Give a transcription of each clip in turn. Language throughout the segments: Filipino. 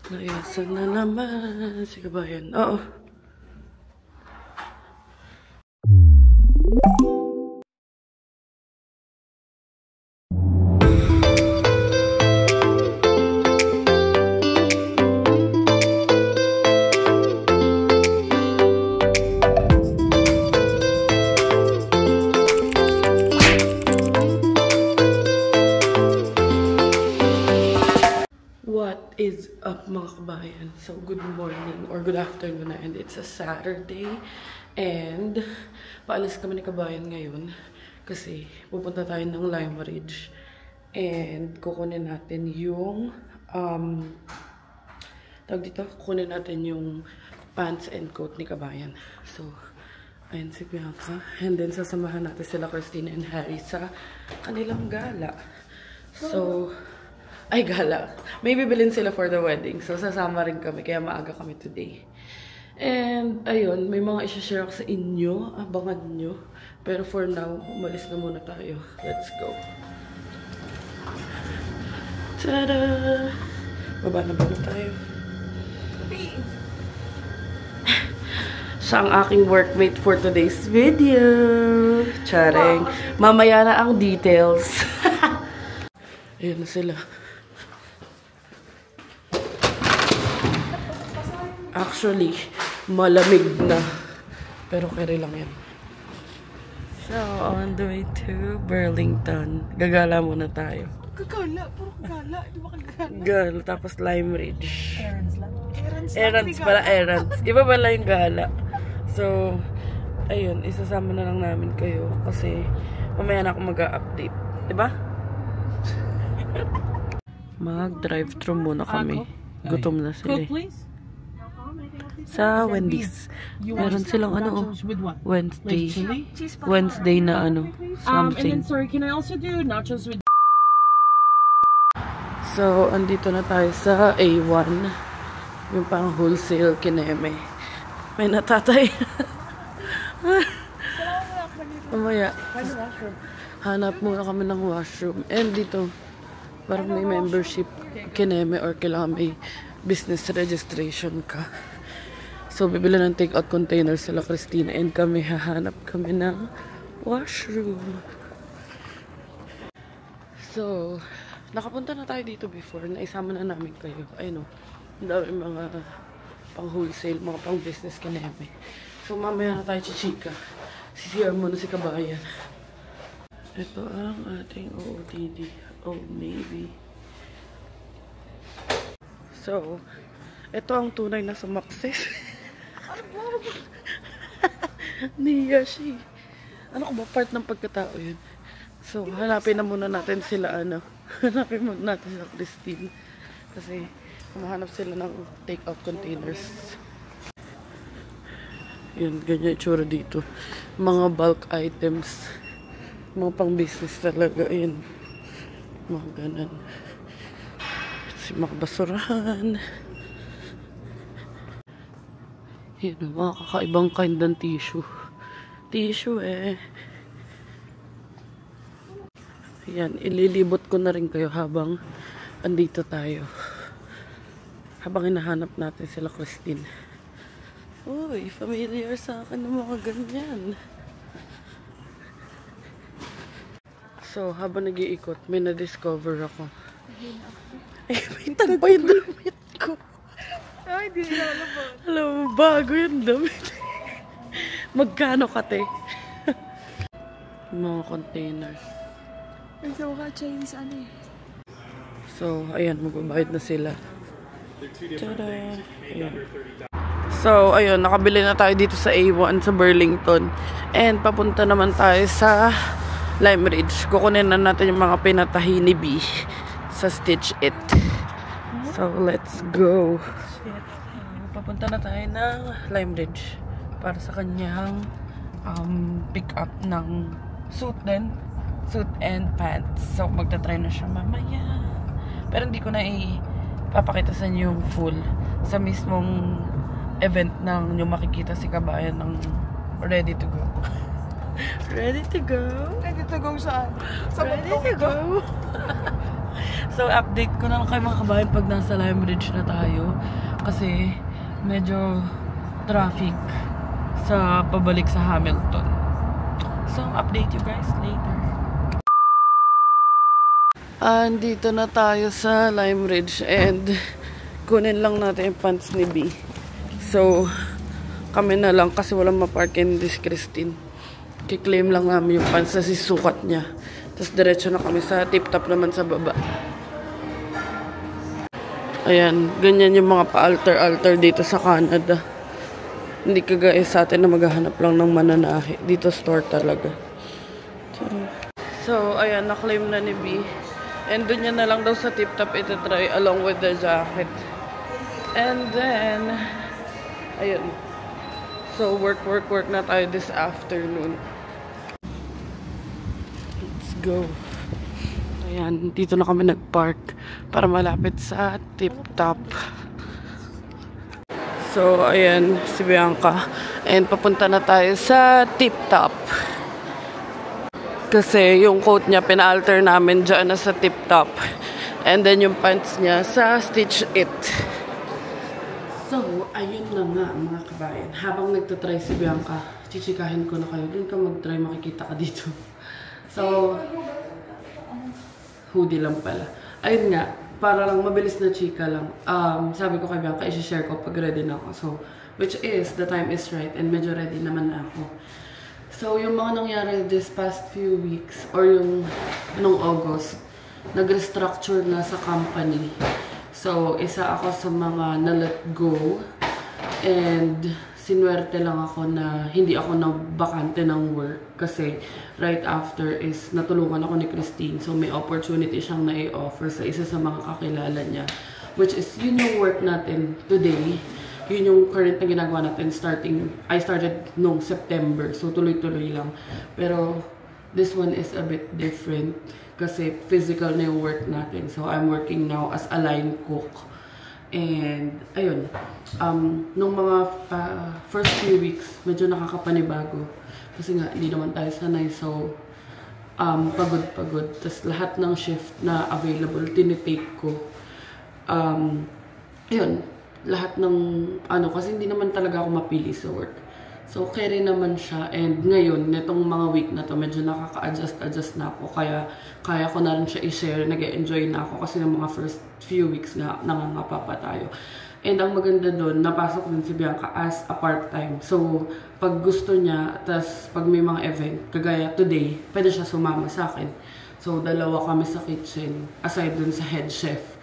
Nayasan na naman si kabayan. Oo. What is up mga kabayan? So good morning or good afternoon na, and it's a Saturday and paalis kami ni kabayan ngayon kasi pupunta tayo ng Lime Ridge and kukunin natin yung kukunin natin yung pants and coat ni kabayan. So ayun si Bianca, and then sasamahan natin sila Christina and Harry sa kanilang gala. So ay, gala. May bibilin sila for the wedding. So, sasama rin kami. Kaya maaga kami today. And, ayun. May mga isa-share ako sa inyo. Abangan nyo. Pero for now, umalis na muna tayo. Let's go. Tada! Baba na tayo. Siya ang aking workmate for today's video. Charing. Mamaya na ang details. Ayun na sila. Actually, malamig na. Pero carry lang yan. So, on the way to Burlington. Gagala muna tayo. Gagala? Puro gala. Di ba kagala? Gala, tapos Lime Ridge. Errands lang. Errands pala, errands. Iba pala yung gala. So, ayun, isasama na lang namin kayo. Kasi, mamaya na ako mag-update. Diba? Mag-drive-thru muna kami. Gutom na sila. Sa Wendy's. Meron silang ano, Wednesday. Wednesday na ano, something. And then, sorry, can I also do nachos with... So, andito na tayo sa A1. Yung pang wholesale kineme. May natatay. Mamaya. Hanap muna kami ng washroom. And dito, parang may membership kineme or kailangan may business registration ka. So, bibili ng take-out container sila Christina and kami hahanap kami ng washroom. So, nakapunta na tayo dito before. Naisama na namin kayo. Ayun o. Ang dami mga pang-wholesale, mga pang-business kineme. So, mamaya na tayo chichika. CCR muna si kabayan. Ito ang ating OOTD. Old Navy. So, ito ang tunay na sumakses. Niya siya. Ano ko ba? Part ng pagkatao yun. So, hanapin na muna natin sila, ano. Hanapin muna natin sila Christine. Kasi, humahanap sila ng take-out containers. Yun, ganyan yung tsura dito. Mga bulk items. Mga pang-business talaga. Yun. Mga ganan. Si mga basurahan. Yun, mga kakaibang kind ng tissue. Tissue eh. Yan, ililibot ko na rin kayo habang andito tayo. Habang hinahanap natin sila Christine. Uy, familiar sa akin ng mga ganyan. So, habang nag-iikot, may na-discover ako. Ay, may tagpa yung damit ko. Ay, di na alam. Alam mo, bago yung damit. Magkano kate? Mga containers. Ay, so ka Chinese ano eh. So, ayan, magbabayad na sila. Tada! Ayan. So, ayun, nakabili na tayo dito sa A1 sa Burlington. And papunta naman tayo sa Lime Ridge. Kukunin na natin yung mga pinatahi ni B sa Stitch It. So, let's go. Papunta na tayo ng Lime Ridge para sa kanyang pick up ng suit din. Suit and pants. So, magta-try na siya mamaya. Pero hindi ko na ipapakita sa inyo yung full. Sa mismong event ng yung makikita si kabayan ng ready to go. Ready to go? Ready to go saan? Sa ready to go. So, update ko na lang kayo mga kabayan pag nasa Lime Ridge na tayo. Kasi, medyo traffic sa pabalik sa Hamilton. So, update you guys later. Andito na tayo sa Lime Ridge and kunin lang natin yung pants ni B. So, kami na lang kasi walang mapark in this Christine. Kiklaim lang namin yung pants na sisukat niya. Tapos diretso na kami sa tip-top naman sa baba. Ayan, ganyan yung mga pa-alter-alter dito sa Canada. Hindi kagaya sa atin na maghahanap lang ng mananahe. Dito store talaga. So, ayan, na-claim na ni B. And dun niya na lang daw sa tip-top ito try along with the jacket. And then, ayun. So, work na tayo this afternoon. Let's go. Ayan, dito na kami nag-park para malapit sa tip-top. So, ayan, si Bianca. And papunta na tayo sa tip-top. Kasi yung coat niya, pina-alter namin dyan na sa tip-top. And then yung pants niya sa Stitch It. So, ayun na nga mga kabayan. Habang nagtatry si Bianca, chichikahin ko na kayo. Doon ka mag-try, makikita ka dito. So, hoodie lang pala. Ayun nga, para lang mabilis na chika lang. Sabi ko kay Bianca, i-share ko pag ready na ako. So, which is, the time is right and medyo ready naman na ako. So, yung mga nangyari this past few weeks, or yung nung August, nag-restructure na sa company. So, isa ako sa mga na-let go. And, sinwerte lang ako na hindi ako nabakante ng work. Kasi, right after is natulungan ako ni Christine. So, may opportunity siyang na-i-offer sa isa sa mga kakilala niya. Which is, yun yung work natin today. Yun yung current na ginagawa natin I started noong September. So, tuloy-tuloy lang. Pero, this one is a bit different. Kasi physical na yung work natin. So, I'm working now as a line cook. And, ayun. Nung mga first few weeks, medyo nakakapanibago. Kasi nga, hindi naman tayo sanay. So, pagod-pagod. Tapos lahat ng shift na available, tinitake ko. Ayun. Lahat ng kasi hindi naman talaga ako mapili sa work. So, carry naman siya. And ngayon, netong mga week na to, medyo nakaka-adjust na ako. Kaya ko na rin siya i-share. Nag-enjoy na ako kasi ng mga first few weeks nga nangangapa pa tayo. And ang maganda doon, napasok din si Bianca as a part-time. So, pag gusto niya, tas pag may mga event, kagaya today, pwede siya sumama sa akin. So, dalawa kami sa kitchen, aside dun sa head chef.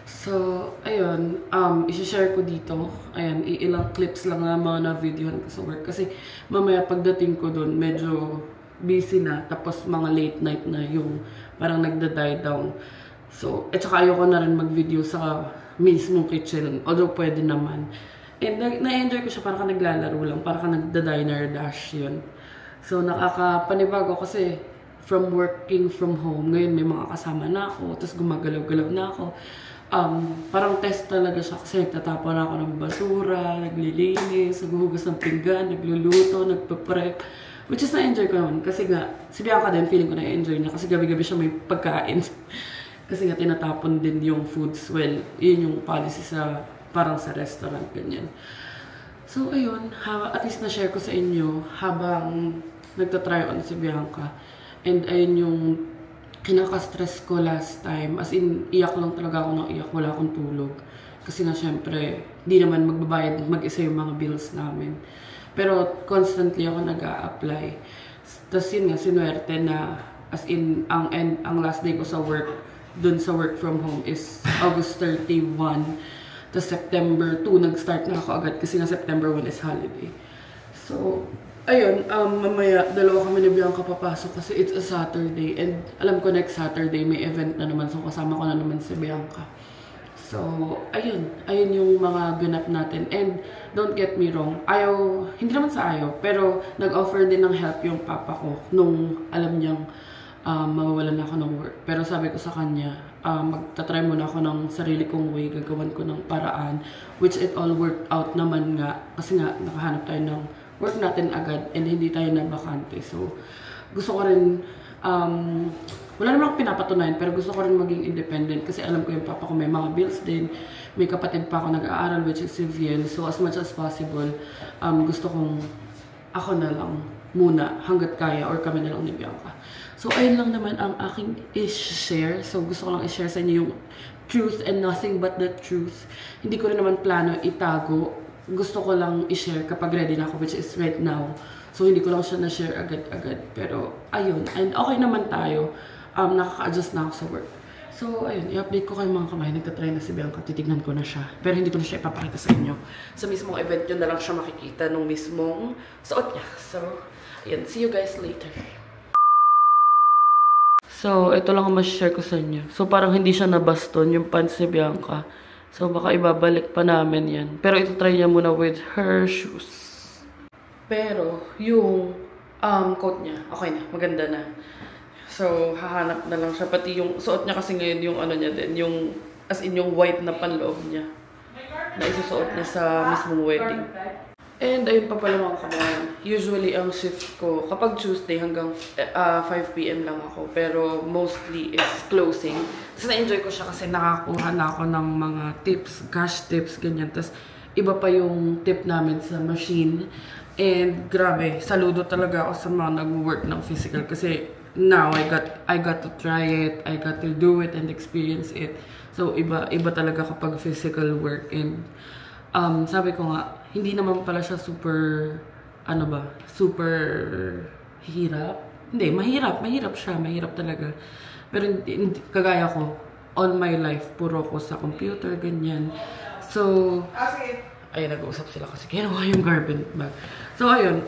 So, ayun, isi-share ko dito. Ayan, ilang clips lang na mga na-videohan ko sa work. Kasi mamaya pagdating ko dun, medyo busy na. Tapos mga late night na yung parang nagda-die down. So, at saka ayoko na rin mag-video sa mismong kitchen. Although pwede naman. And na-enjoy ko siya, parang ka naglalaro lang. Parang ka nagda-diner dash yun. So, nakakapanibago kasi from working from home, ngayon may mga kasama na ako. Tapos gumagalaw-galaw na ako. Parang test talaga siya kasi nagtatapon ako ng basura, naglilinis, naghuhugas ng pinggan, nagluluto, nagpa-prep. Which is na-enjoy ko naman kasi nga, si Bianca din, feeling ko na-enjoy niya kasi gabi-gabi siya may pagkain. Kasi nga tinatapon din yung foods. Well, yun yung policy sa, parang sa restaurant, ganyan. So, ayun, at least na-share ko sa inyo habang nagtatry on si Bianca. And ayun yung kinaka-stress ko last time. As in, iyak lang talaga ako ng iyak. Wala akong tulog. Kasi nga, syempre, di naman magbabayad mag-isa yung mga bills namin. Pero, constantly ako nag-a-apply. Tapos yun nga, sinwerte na, as in, ang last day ko sa work, dun sa work from home is August 31. Tapos September 2, nag-start na ako agad kasi nga September 1 is holiday. So, ayun, mamaya, dalawa kami ni Bianca papasok kasi it's a Saturday. And alam ko next Saturday may event na naman. So, kasama ko na naman si Bianca. So, ayun. Ayun yung mga ganap natin. And don't get me wrong, hindi naman sa ayaw, pero nag-offer din ng help yung papa ko nung alam niyang mawawalan na ako ng work. Pero sabi ko sa kanya, magtatry muna ako ng sarili kong way, gagawan ko ng paraan. Which it all worked out naman nga. Kasi nga, nakahanap tayo ng work natin agad and hindi tayo na bakante. So, gusto ko rin wala naman akong pinapatunayan, pero gusto ko rin maging independent kasi alam ko yung papa ko may mga bills din. May kapatid pa ako nag-aaral, which is si Vivian. So, as much as possible, gusto kong ako na lang muna hanggat kaya or kami na lang ni Bianca. So, ayun lang naman ang aking i-share. So, gusto ko lang i-share sa inyo yung truth and nothing but the truth. Hindi ko rin naman plano itago. Gusto ko lang i-share kapag ready na ako, which is right now. So, hindi ko lang siya na-share agad-agad. Pero, ayun. And okay naman tayo. Nakaka-adjust na ako sa work. So, ayun. I-update ko kayo mga kamay. Nagtatry na si Bianca. Titignan ko na siya. Pero hindi ko na siya ipapakita sa inyo. Sa mismong event yun na lang siya makikita nung mismong suot niya. So, ayun. See you guys later. So, ito lang ang mas-share ko sa inyo. So, parang hindi siya nabaston yung pants ni Bianca. So, baka ibabalik pa namin yan. Pero ito try niya muna with her shoes. Pero, yung coat niya, okay na. Maganda na. So, hahanap na lang siya. Pati yung suot niya kasi ngayon yung ano niya din. Yung, as in yung white na panloob niya. Na isusuot niya sa mismong wedding. And ayun pa pala mga kabayan. Usually, ang shift ko, kapag Tuesday hanggang 5 PM lang ako. Pero mostly is closing. Tapos na-enjoy ko siya kasi nakakuha na ako ng mga tips, cash tips, ganyan. Tapos iba pa yung tip namin sa machine. And grabe, saludo talaga ako sa mga nag-work ng physical. Kasi now, I got to try it, I got to do it and experience it. So iba talaga kapag physical work. And sabi ko nga, hindi naman pala siya super, super hirap. Hindi, mahirap siya, mahirap talaga. Pero hindi, kagaya ko, all my life, puro ko sa computer, ganyan. So, ayun, nag-uusap sila kasi kinuha yung garbage bag. So, ayun,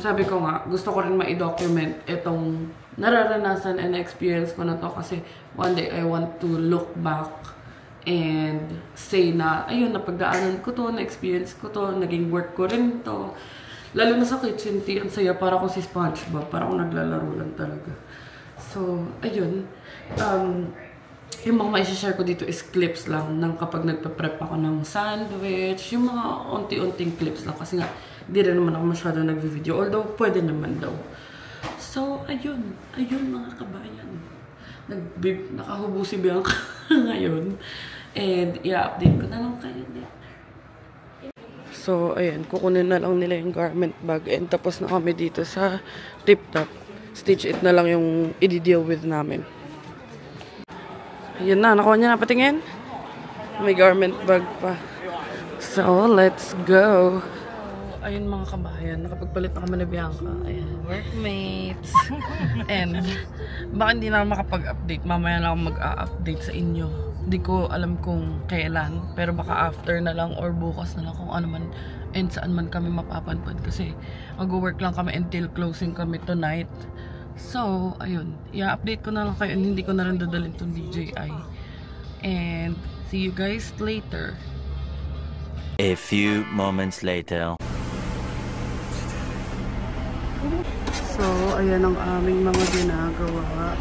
sabi ko nga, gusto ko rin ma-document itong nararanasan and experience ko na to kasi one day I want to look back and say na, ayun, napagdaanan ko to, na-experience ko to, naging work ko rin to. Lalo na sa kitchen tea, ang saya, para ko si SpongeBob, para ako naglalaro lang talaga. So, ayun. Yung mga ma-share ko dito is clips lang ng kapag nagpa-prep ako ng sandwich, yung mga unti-unting clips lang kasi nga, di rin naman ako masyado nag-video, although pwede naman daw. So, ayun. Ayun mga kabayan. Nakahubo si Bianca ngayon. And, i-update ko na lang kayo din. So, ayan. Kukunin na lang nila yung garment bag. And tapos na kami dito sa tip-top. Stitch it na lang yung i-deal with namin. Ayan na. Nakuha niya na patingin. May garment bag pa. So, let's go. Ayun mga kabayan, nakapagpalit na kami na Bianca. Ayan, workmates. And, baka hindi na ako makapag-update. Mamaya na ako mag-a-update sa inyo. Hindi ko alam kung kailan. Pero baka after na lang or bukas na lang kung ano man and saan man kami mapapanpad. Kasi mag-work lang kami until closing kami tonight. So, ayun. I-update ko na lang kayo. And hindi ko na rin dadalhin itong DJI. And, see you guys later. A few moments later. So, ayan ang aming mga ginagawa.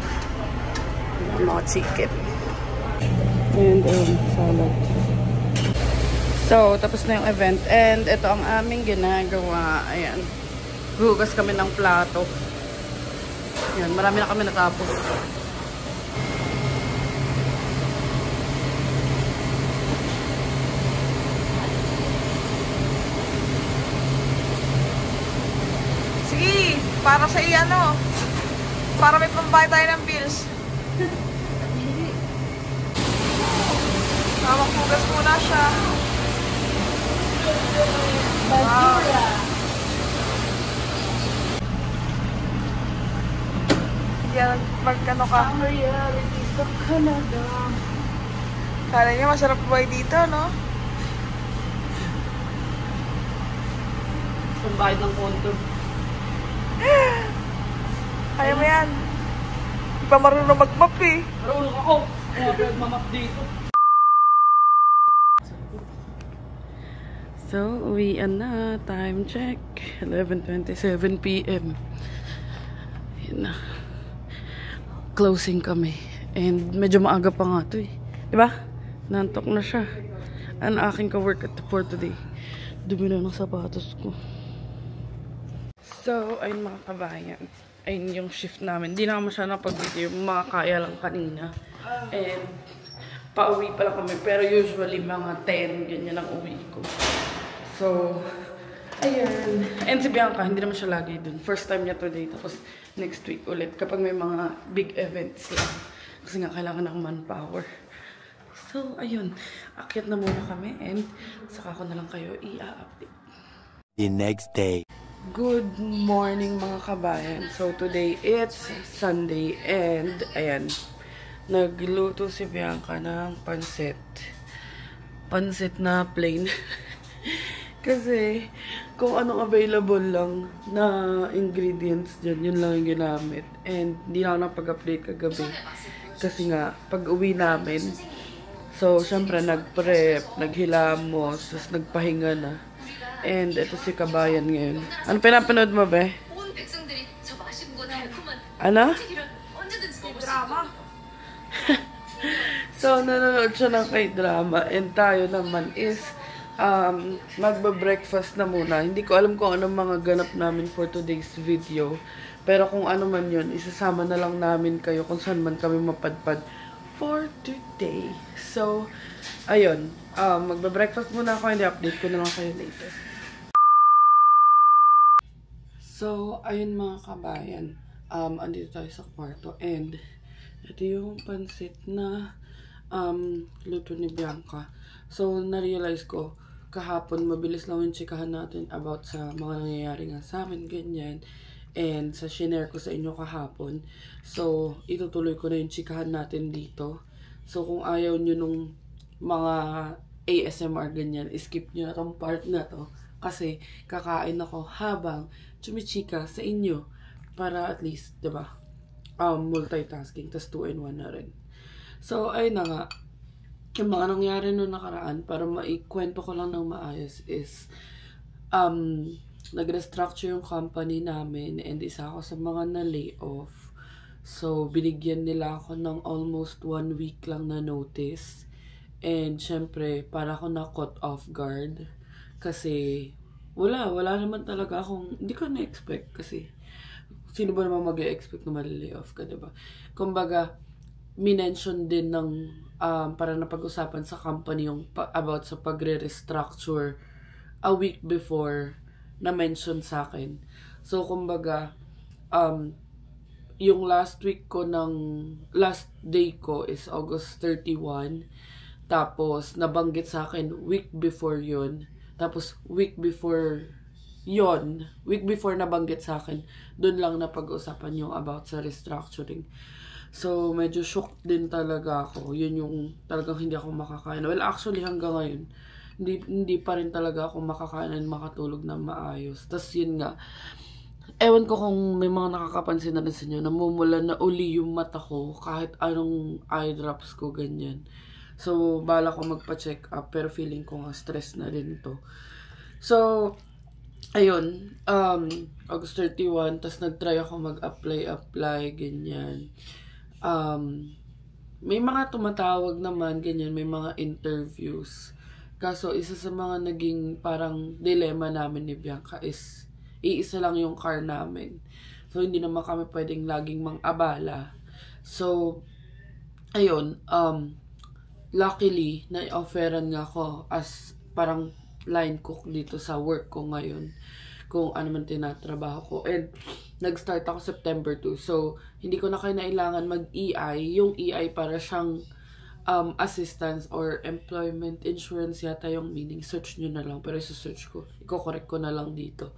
Mga chicken. And, salad. So, tapos na yung event. And, ito ang aming ginagawa. Ayan. Hugas kami ng plato. Ayan, marami na kami natapos. Para sa ano, para may pambayad tayo ng bills. Hugas muna siya. Wow. Yan, magkano ka? Reality sa Canada. Kala niya masarap buhay dito, no? Pambayad ng condo. Kaya mo yan. Di pa marunong mag-map eh. Marunong ako. Kaya mamap dito. So, uwian na. Time check. 11:27 PM. Yan na. Closing kami. And medyo maaga pa nga ito eh. Diba? Nantok na siya. Ang aking ka-work for today. Dumi na ng sapatos ko. So, ayun mga kabayan. ayun yung shift namin. Hindi na kami siya napag-video. Mga kaya lang kanina. And, pauwi pa lang kami. Pero usually, mga 10, ganyan ang uwi ko. So, ayun. And si Bianca, hindi naman siya lagi dun. First time niya today. Tapos, next week ulit. Kapag may mga big events lang. Kasi nga, kailangan ng manpower. So, ayun. Akyat na muna kami. And, saka ko na lang kayo i-update. The next day. Good morning mga kabayan. So today it's Sunday and ayan, nagluto si Bianca ng pansit. Pansit na plain. Kasi kung anong available lang na ingredients dyan, yun lang yung ginamit. And hindi na ako napag-update kagabi. Kasi nga, pag uwi namin, so syempre nag-prep, naghilamos, tapos nagpahinga na. And ito si kabayan ngayon. Ano pinapanood mo, be? Ano? Drama. So, nanonood siya ng K-drama. And tayo naman is magba-breakfast na muna. Hindi ko alam kung anong mga ganap namin for today's video. Pero kung ano man yun, isasama na lang namin kayo kung saan man kami mapadpad for today. So, ayun. Magba-breakfast muna ako. Hindi update ko na lang kayo later. So, ayun mga kabayan, andito tayo sa kwarto and ito yung pansit na luto ni Bianca. So, na-realize ko, kahapon mabilis lang yung chikahan natin about sa mga nangyayari nga sa amin, ganyan. And sa shinare ko sa inyo kahapon. So, itutuloy ko na yung chikahan natin dito. So, kung ayaw nyo nung mga ASMR ganyan, skip nyo na tong part na to. Kasi kakain ako habang chumichika sa inyo para at least, diba, multitasking, tas 2 in 1 na rin. So, ayun na nga, yung mga nangyari noong nakaraan, para maikwento ko lang ng maayos is, nag-restructure yung company namin and isa ako sa mga na-layoff. So, binigyan nila ako ng almost 1 week lang na notice. And, syempre, para ako na-caught off guard. Kasi, wala naman talaga akong, hindi ko na-expect kasi, sino ba naman mag-e-expect na mali-layoff ka, diba? Kumbaga, minention din ng, para napag-usapan sa company yung about sa pagre-restructure a week before na-mention sa akin. So, kumbaga, yung last day ko is August 31. Tapos, nabanggit sa akin week before yun. Tapos, week before nabanggit sa akin, dun lang napag-usapan yung about sa restructuring. So, medyo shocked din talaga ako. Yun yung talagang hindi ako makakain. Well, actually, hanggang ngayon, hindi pa rin talaga ako makakain and makatulog na maayos. Tapos, yun nga, ewan ko kung may mga nakakapansin na rin sa inyo, namumula na uli yung mata ko kahit anong eye drops ko, ganyan. So, bala ko magpa-check up, pero feeling ko nga stress na rin to. So, ayun, August 31, tas nag-try ako mag-apply, ganyan. May mga tumatawag naman, ganyan, may mga interviews. Kaso, isa sa mga naging parang dilemma namin ni Bianca is, iisa lang yung car namin. So, hindi naman kami pwedeng laging mang-abala. So, ayun, luckily, na-offeran nga ako as parang line cook dito sa work ko ngayon. Kung ano man tinatrabaho ko. And, nag-start ako September 2. So, hindi ko na kailangan mag-EI. Yung EI para siyang assistance or employment insurance yata yung meaning. Search nyo na lang. Pero isa-search ko. Iko-correct ko na lang dito.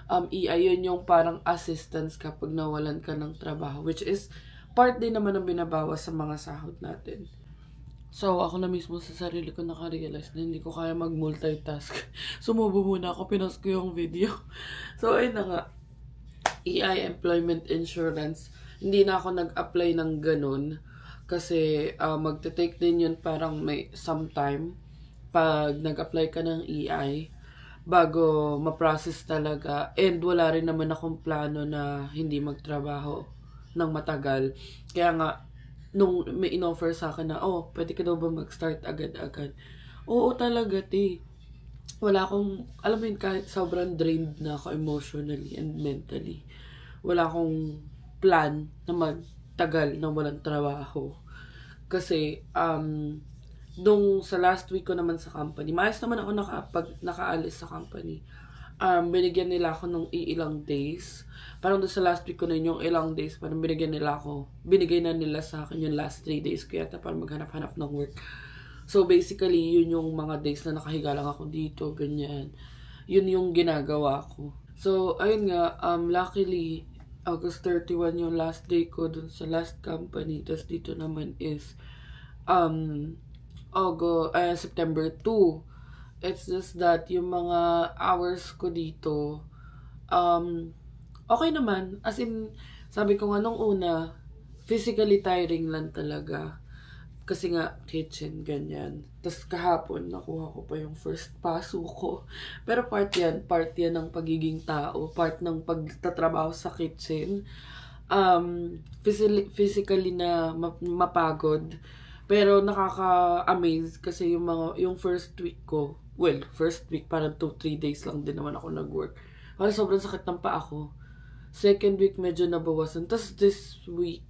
EI yun yung parang assistance kapag nawalan ka ng trabaho. Which is, part din naman ng binabawas sa mga sahod natin. So, ako na mismo sa sarili ko nakarealize na hindi ko kaya mag-multitask. Sumubo muna ako, pinost ko yung video. So, ayun na nga. EI, Employment Insurance. Hindi na ako nag-apply ng ganun. Kasi, magte-take din yun parang may sometime. Pag nag-apply ka ng EI, bago ma-process talaga. And wala rin naman akong plano na hindi magtrabaho ng matagal. Kaya nga, nung may in-offer sa akin na, pwede ka daw ba mag-start agad-agad? Oo talaga, wala akong, alam mo yun, kahit sobrang drained na ako emotionally and mentally. Wala akong plan na magtagal na walang trabaho. Kasi, nung sa last week ko naman sa company, maayos naman ako nakaalis sa company. Binigyan nila ako ng ilang days. Parang doon sa last week ko na yung ilang days, parang binigay na nila sa akin yung last 3 days ko yata para maghanap-hanap ng work. So basically, yun yung mga days na nakahiga lang ako dito, ganyan. Yun yung ginagawa ko. So, ayun nga, luckily, August 31 yung last day ko dun sa last company. Tapos dito naman is, September 2. It's just that yung mga hours ko dito, okay naman. As in, sabi ko nga nung una, physically tiring lang talaga. Kasi nga, kitchen, ganyan. Tapos kahapon, nakuha ko pa yung first paso ko. Pero part yan ng pagiging tao. Part ng pagtatrabaho sa kitchen. Physically na mapagod. Pero nakaka-amaze kasi yung first week ko, first week, parang 2-3 days lang din naman ako nag-work. Parang sobrang sakit ng paa ko. Second week, medyo nabawasan. Tapos this week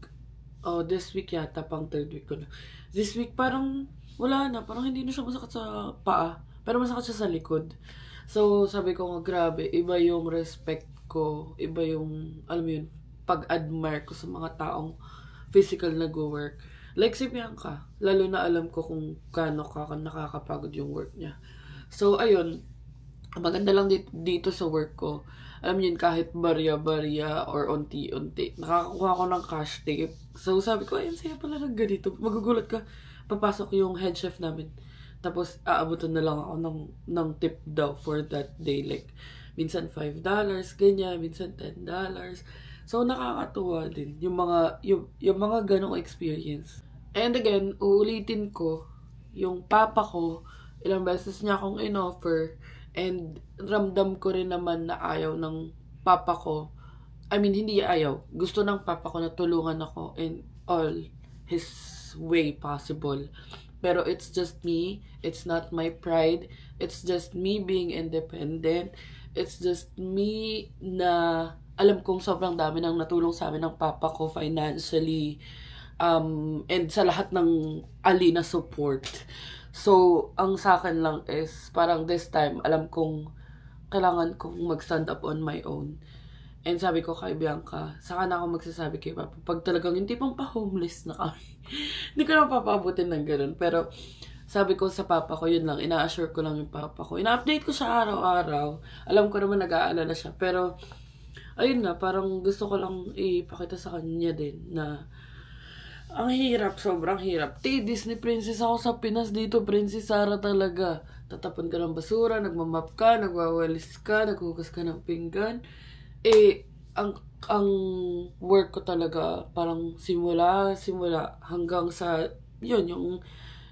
yata, pang third week ko na. This week, parang wala na. Parang hindi na siya masakit sa paa. Pero masakit siya sa likod. So, sabi ko nga, grabe, iba yung respect ko. Iba yung, alam mo yun, pag-admire ko sa mga taong physical nag-work. Like si Bianca, lalo na alam ko kung gaano nakakapagod yung work niya. So, ayun, maganda lang dito sa work ko. Alam niyo, kahit barya-barya or unti-unti, nakakakuha ko ng cash tip. So, sabi ko, ayun, saya pala ng ganito. Magugulat ka, papasok yung head chef namin. Tapos, aabutan na lang ako ng tip daw for that day. Like, minsan $5, ganyan, minsan $10. So, nakakatuwa din yung mga ganong experience. And again, uulitin ko, yung papa ko, ilang beses niya akong in-offer, and ramdam ko rin naman na ayaw ng papa ko. I mean, hindi ayaw. Gusto ng papa ko na tulungan ako in all his way possible. Pero it's just me. It's not my pride. It's just me being independent. It's just me na alam kong sobrang dami nang natulong sa amin ng papa ko financially. And sa lahat ng alina support. So, ang sa akin lang is, parang this time, alam kong kailangan kong mag-stand up on my own. And sabi ko kay Bianca, saka na ako magsasabi kay Papa, pag talagang hindi pang pa-homeless na kami, hindi ko na papabutin ng ganun. Pero, sabi ko sa Papa ko, yun lang, ina-assure ko lang yung Papa ko. Ina-update ko siya araw-araw. Alam ko naman nag-aalala siya. Pero, ayun nga, parang gusto ko lang ipakita sa kanya din na ang hirap, sobrang hirap. Disney princess ako sa Pinas, dito Princess Sarah talaga. Tatapon ka ng basura, nagmamap ka, nagwawalis ka, naghugas ka ng pinggan. Ang work ko talaga, parang simula hanggang sa, yun,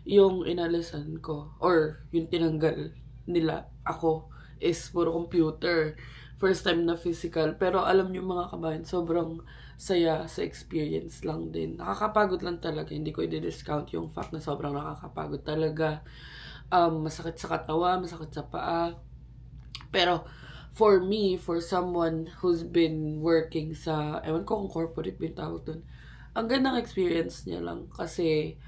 yung inalisan ko, or yung tinanggal nila ako, is puro computer. First time na physical. Pero alam niyo mga kabayan, sobrang saya sa experience lang din. Nakakapagod lang talaga. Hindi ko i-discount yung fact na sobrang nakakapagod talaga. Masakit sa katawan, masakit sa paa. Pero for me, for someone who's been working sa, ewan ko kung corporate bin tawag dun, ang gandang experience niya lang. Kasi,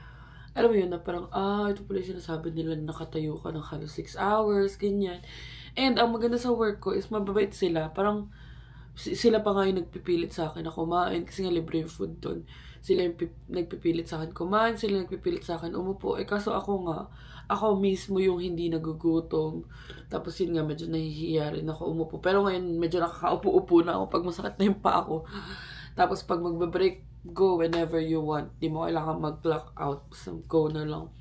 alam mo yun na parang, ito pala yung sinasabi nila na nakatayo ka ng halos 6 hours, ganyan. And ang maganda sa work ko is mababait sila. Parang sila pa nga yung nagpipilit sa akin na kumain kasi nga libre yung food doon. Sila yung nagpipilit sa akin kumain, sila nagpipilit sa akin umupo. Kaso ako mismo yung hindi nagugutom. Tapos yun nga, medyo nahihiya rin ako umupo. Pero ngayon, medyo nakakaupo-upo na ako pag masakit na yung paa ko. Tapos pag magbe-break, go whenever you want. Di mo kailangan mag-clock out. So, go na lang.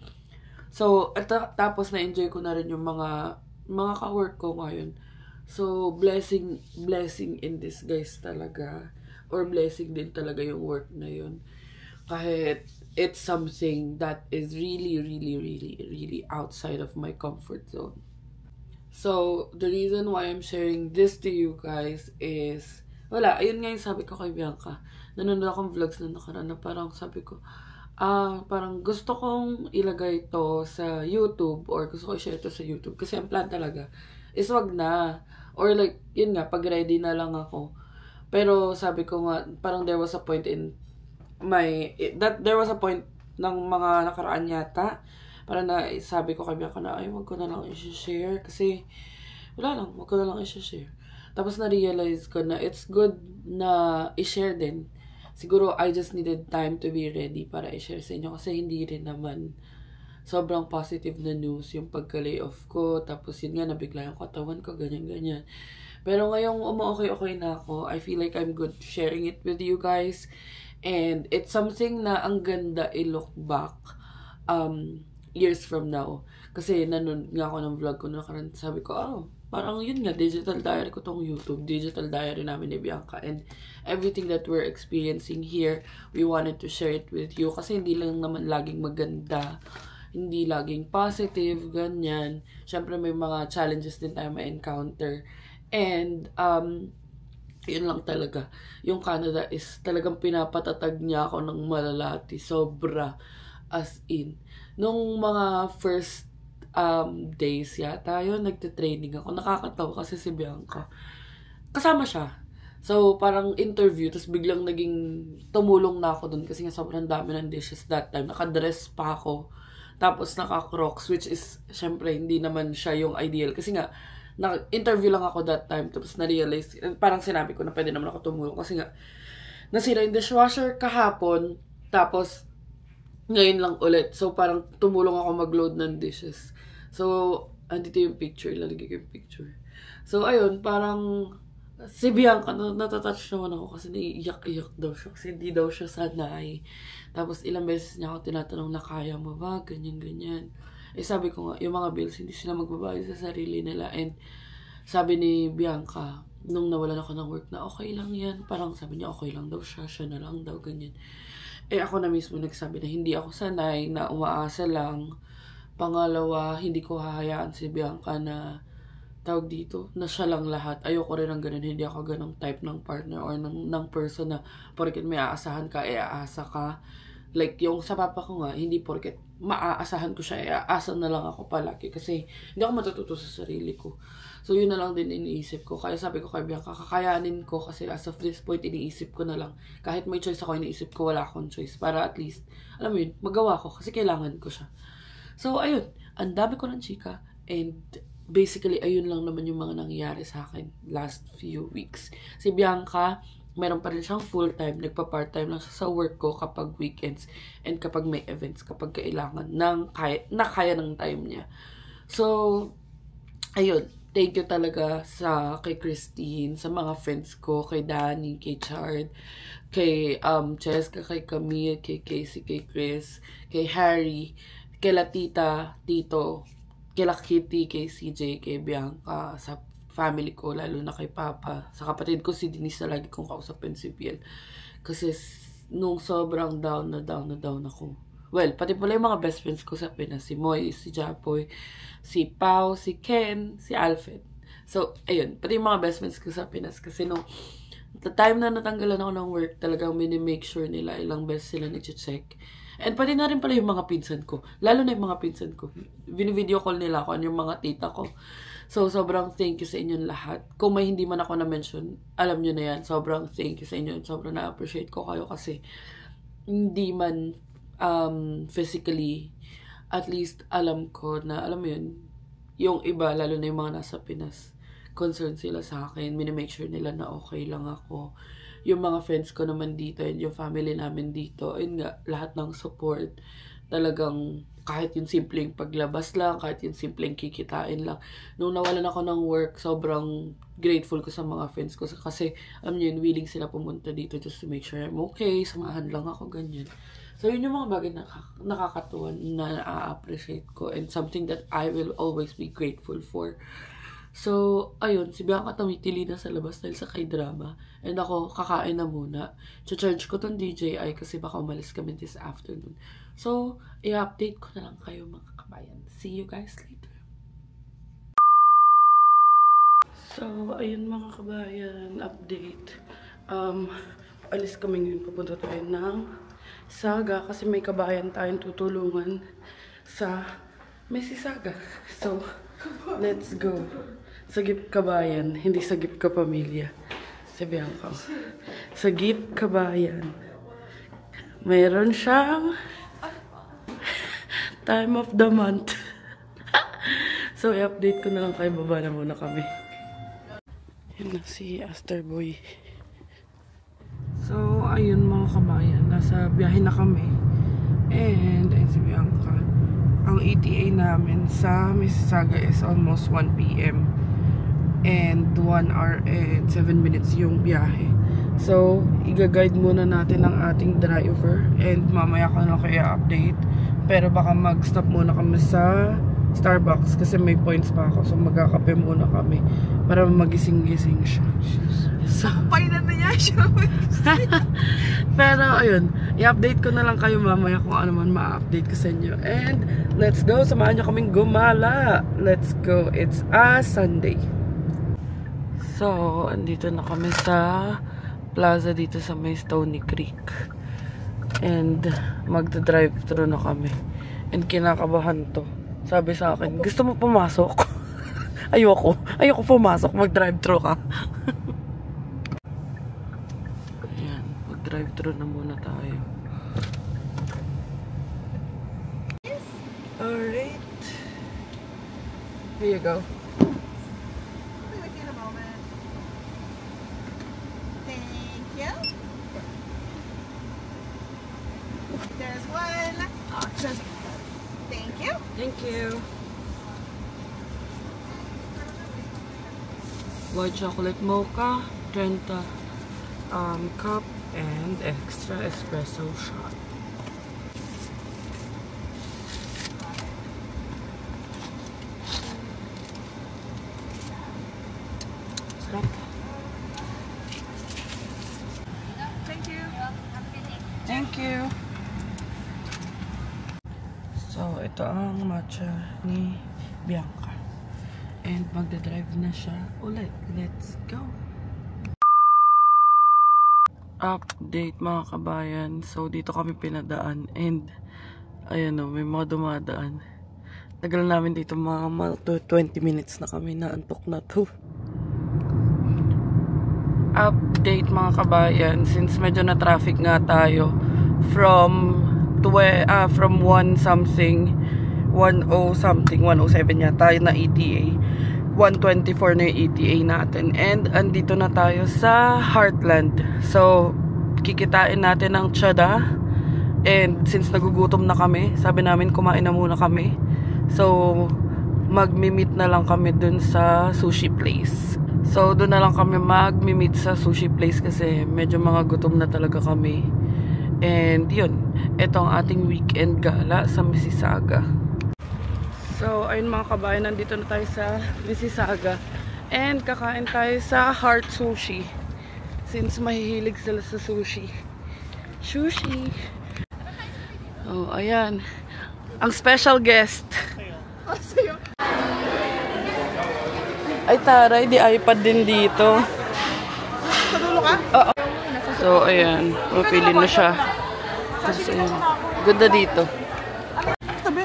So, tapos na-enjoy ko na rin yung mga ka-work ko ngayon. So, blessing in disguise talaga. Or blessing din talaga yung work na yun. Kahit it's something that is really, really, really, really outside of my comfort zone. So, the reason why I'm sharing this to you guys is, ayun nga yung sabi ko kay Bianca. Nanonood akong vlogs na nakaraan na parang sabi ko, parang gusto kong ilagay to sa YouTube or gusto ko i-share to sa YouTube. Kasi ang plan talaga is wag na. Or like, yun nga, pag ready na lang ako, Pero sabi ko nga, parang there was a point in there was a point ng mga nakaraan yata, parang na sabi ko kay Bianca na, ay, wag ko na lang i-share kasi, wala lang, wag ko na lang i-share. Tapos na-realize ko na it's good na i-share din. Siguro, I just needed time to be ready para i-share sa inyo kasi hindi rin naman sobrang positive na news yung pagka-layoff ko. Tapos yun nga, nabigla yung katawan ko, ganyan-ganyan. Pero ngayong okay na ako, I feel like I'm good sharing it with you guys. And it's something na ang ganda i-look back years from now. Kasi nanonood nga ako ng vlog ko na nakaraan, sabi ko, parang yun nga, digital diary ko tong YouTube, digital diary namin ni Bianca. And everything that we're experiencing here, we wanted to share it with you. Kasi hindi lang naman laging maganda, hindi laging positive, ganyan. Siyempre may mga challenges din tayo ma-encounter. And, yun lang talaga. Yung Canada is talagang pinapatatag niya ako ng malalati. Sobra. As in. Nung mga first days yata, yun, nagte-training ako. Nakakatawa kasi si Bianca. Kasama siya. So, parang interview, tapos biglang naging tumulong na ako dun kasi nga sobrang dami ng dishes that time. Nakadress pa ako. Tapos naka-crocs, which is, syempre, hindi naman siya yung ideal. Kasi nga, na-interview lang ako that time, tapos na-realize, parang sinabi ko na pwede naman ako tumulong kasi nga, nasira yung dishwasher kahapon, tapos, ngayon lang ulit. So, parang tumulong ako mag-load ng dishes. So, andito yung picture, ilalagay ko yung picture. So, ayun, parang, si Bianca, natatouch naman ako kasi naiiyak-iyak daw siya, kasi hindi daw siya sanay. Tapos, ilang beses niya ako tinatanong na kaya mo ba, ganyan-ganyan. Eh, sabi ko nga, yung mga bills, hindi sila magbabayad sa sarili nila. And, sabi ni Bianca, nung nawalan ako ng work na okay lang yan. Parang sabi niya, okay lang daw siya na lang daw, ganyan. Eh, ako na mismo nagsabi na hindi ako sanay, na umaasa lang. Pangalawa, hindi ko hahayaan si Bianca na, tawag dito, na siya lang lahat. Ayoko rin ng ganun, hindi ako ganong type ng partner or ng person na, porket may aasahan ka, aasa ka. Like, yung sa papa ko nga, hindi porket maaasahan ko siya, aasa na lang ako palagi. Kasi, hindi ako matututo sa sarili ko. So, yun na lang din iniisip ko. Kaya sabi ko kay Bianca, kakayanin ko kasi as of this point, iniisip ko na lang. Kahit may choice ako, iniisip ko wala akong choice. Para at least, alam mo yun, magawa ko kasi kailangan ko siya. So, ayun, ang dami ko ng chika. And, basically, ayun lang naman yung mga nangyayari sa akin last few weeks. Si Bianca, meron pa rin siyang full-time, nagpa-part-time lang siya sa work ko kapag weekends and kapag may events, kapag kailangan kaya ng time niya. So, ayun, thank you talaga kay Christine, sa mga friends ko, kay Danny, kay Chard, kay Cheska, kay Camille, kay Casey, kay Chris, kay Harry, kay Latita, Tito, kay Kitty, kay CJ, kay Bianca, sa family ko, lalo na kay Papa. Sa kapatid ko, si Denise na lagi kong kausapin si Biel. Kasi nung sobrang down ako. Well, pati pala yung mga best friends ko sa Pinas. Si Moy, si Japoy, si Pao, si Ken, si Alfred. So, ayun. Pati yung mga best friends ko sa Pinas. Kasi nung time na natanggalan ako ng work, talagang minimake sure nila ilang beses sila nag-check. And pati na rin pala yung mga pinsan ko. Lalo na yung mga pinsan ko. Video call nila ako, yung mga tita ko. So, sobrang thank you sa inyong lahat. Kung may hindi man ako na-mention, alam nyo na yan. Sobrang thank you sa inyo. Sobrang na-appreciate ko kayo kasi hindi man physically, at least alam ko na, alam mo yun, yung iba, lalo na yung mga nasa Pinas, concerned sila sa akin. Minimake sure nila na okay lang ako. Yung mga friends ko naman dito and yung family namin dito, and nga, lahat ng support, talagang kahit yung simpleng paglabas lang, kahit yung simpleng kikitain lang. Nung nawalan ako ng work, sobrang grateful ko sa mga friends ko kasi, alam nyo yun, willing sila pumunta dito just to make sure I'm okay, samahan lang ako, ganyan. So, yun yung mga bagay na nakakatuwa na na-appreciate ko and something that I will always be grateful for. So, ayun, si Bianca tumitili na sa labas dahil sa K-drama. And ako, kakain na muna. Charge ko tong DJI kasi baka umalis kami this afternoon. So, i-update ko na lang kayo mga kabayan. See you guys later. So, ayun mga kabayan, update. Alis kami ngayon, pupunta tayo ng Saga kasi may kabayan tayong tutulungan sa Mississauga. So, let's go. Sagip kabayan, hindi sagip ka pamilya. Si Bianca. Sa Gift Kabayan. Meron siyang time of the month. So, i-update ko na lang kayo. Baba na muna kami. Yan na si Aster Boy. So, ayun mga kabayan. Nasa biyahe na kami. And, ayun si Bianca. Ang ETA namin sa Mississauga is almost 1 PM. And 1 hour and 7 minutes yung biyahe. So, i-guide muna natin ang ating driver. And mamaya ko na kaya update. Pero baka mag-stop muna kami sa Starbucks kasi may points pa ako. So magkakape muna kami para magising-gising siya. So, Painan na niya siya. pero ayun, i-update ko na lang kayo mamaya kung ano man ma-update ko sa inyo. And let's go, samahan nyo kaming gumala. Let's go, it's a Sunday. So, andito na kami sa plaza dito sa may Stony Creek. And magta-drive-thru na kami. And kinakabahan to. Sabi sa akin, gusto mo pumasok? Ayoko pumasok, mag-drive-thru ka. Ayan, mag-drive-thru na muna tayo. Alright. Here you go. Thank you. There's one. Thank you. Thank you. White chocolate mocha, 30 cup, and extra espresso shot. Sarap. Thank you. Thank you. So, ito ang matcha ni Bianca. And magdadrive na siya ulit. Let's go! Update mga kabayan. So, dito kami pinadaan. And, ayan o, may mga dumadaan. Tagal namin dito mga 20 minutes na kami. Naantok na to. Update mga kabayan. Since medyo na traffic nga tayo. From 1 something 10 something 107 yata na ETA, 124 na yung ETA natin. And andito na tayo sa Heartland. So kikitain natin ang tiyada. And since nagugutom na kami, sabi namin kumain na muna kami. So magmi-meet na lang kami dun sa sushi place. So dun na lang kami magmi-meet sa sushi place kasi medyo mga gutom na talaga kami. And yun, ito ang ating weekend gala sa Mississauga. So ayun mga kabayan, nandito na tayo sa Mississauga. And kakain tayo sa Heart Sushi. Since mahihilig sila sa sushi. Sushi! Oh, ayan. Ang special guest. Ay taray, di iPad din dito. Sa dulo ka? Oo. So, ayan. Pupili na siya. Tapos, ayan. Ganda dito.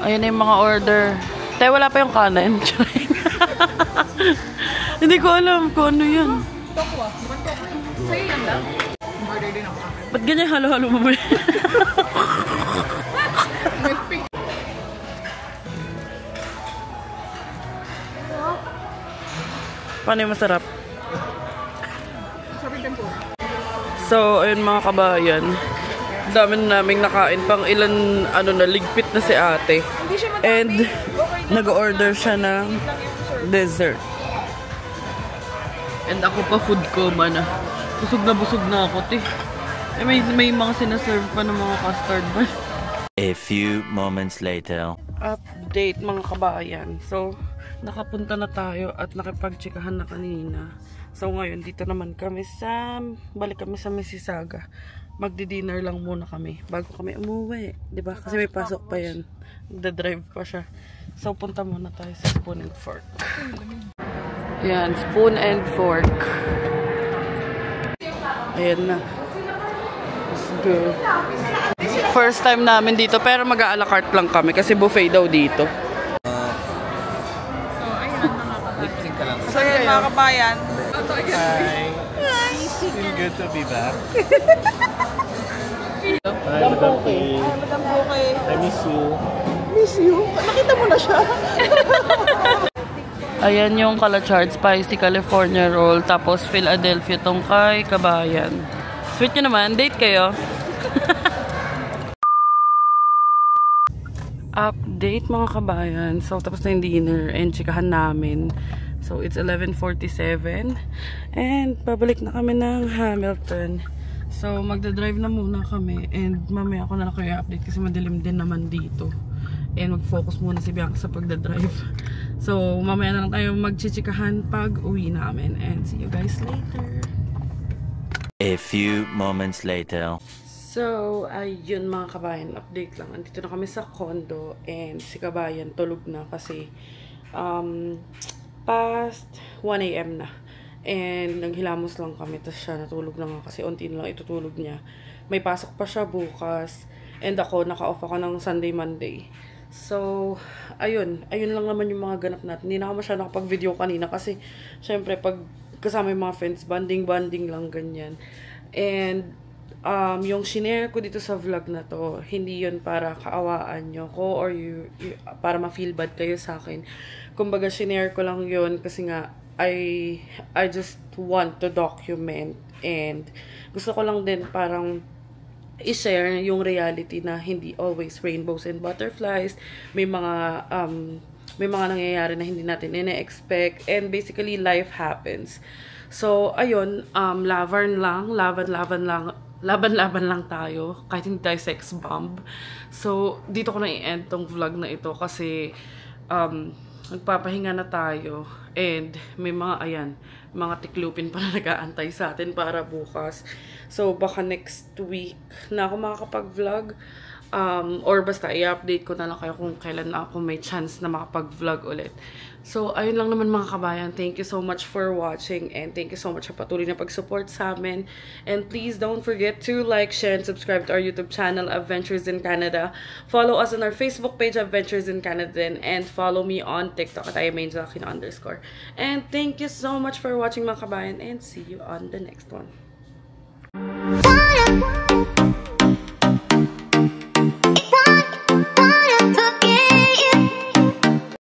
Ayan na yung mga order. Tayo, wala pa yung kanin. Hindi ko alam kung ano yan. Tokwa. Sa'yo yan lang? Order din ako. Ba't ganyan halo-halo mo ba? Paano yung masarap? Sabi din po. So, ayun mga kabayan. Dami na naming nakain. Pang ilan, ligpit na si ate. And, nag-order siya ng dessert. And ako pa food coma na. Busog na ako, te. Eh, may mga sinaserve pa ng mga custard ba? A few moments later. Update mga kabayan. So, nakapunta na tayo at nakipagtsikahan na kanina. So ngayon, dito naman kami balik kami sa Mississauga. Magdi-dinner lang muna kami bago kami umuwi. Diba? Kasi may pasok pa yan. Nagda-drive pa siya. So punta muna tayo sa Spoon and Fork. Ayan, Spoon and Fork. Ayan na. Let's go. First time namin dito, pero mag-a-la carte lang kami kasi buffet daw dito. So yan mga kabayan. Hi. Feel good to be back. Hi, Madam Madam Poke. P. Hi, Madam Poke. I miss you. Miss you? Nakita mo na siya? Ayan yung Kalachard Spicy California Roll. Tapos Philadelphia tong kay Kabayan. Sweet nyo naman. Date kayo. Update mga kabayan. So, tapos na yung dinner and chikahan namin. So, it's 11:47. And, pabalik na kami ng Hamilton. So, magdadrive na muna kami. And, mamaya ako na lang kayo update kasi madilim din naman dito. And, mag-focus muna si Bianca sa pagdadrive. So, mamaya na lang tayo magchichikahan pag uwi namin. And, see you guys later. A few moments later. So, ayun mga kabayan, update lang. Andito na kami sa condo and si Kabayan tulog na kasi past 1 AM na. And naghilamos lang kami, tapos siya natulog na nga kasi unti lang itutulog niya. May pasok pa siya bukas and ako, naka-off ako ng Sunday, Monday. So, ayun lang naman yung mga ganap natin. Hindi na ako masyadong nakapag-video kanina kasi syempre pag kasama yung mga friends, banding lang ganyan. And yung shinare ko dito sa vlog na to, hindi yun para kaawaan nyo ko or para ma-feel bad kayo sa akin. Kumbaga, shinare ko lang yun kasi nga, I just want to document and gusto ko lang din parang i-share yung reality na hindi always rainbows and butterflies. May mga nangyayari na hindi natin ine-expect and basically life happens. So, ayun, laban lang tayo, kahit hindi tayo sex bomb. So, dito ko na i-end tong vlog na ito kasi nagpapahinga na tayo and may mga tiklupin pa na nag-aantay sa atin para bukas. So, baka next week na ako makakapag-vlog. Or basta i-update ko na lang kayo kung kailan na ako may chance na makapag-vlog ulit. So, ayun lang naman mga kabayan. Thank you so much for watching and thank you so much sa patuloy na pag-support sa amin. And please don't forget to like, share, and subscribe to our YouTube channel, Adventures in Canada. Follow us on our Facebook page, Adventures in Canada, and follow me on TikTok at @IamAngelAquino_. And thank you so much for watching mga kabayan and see you on the next one.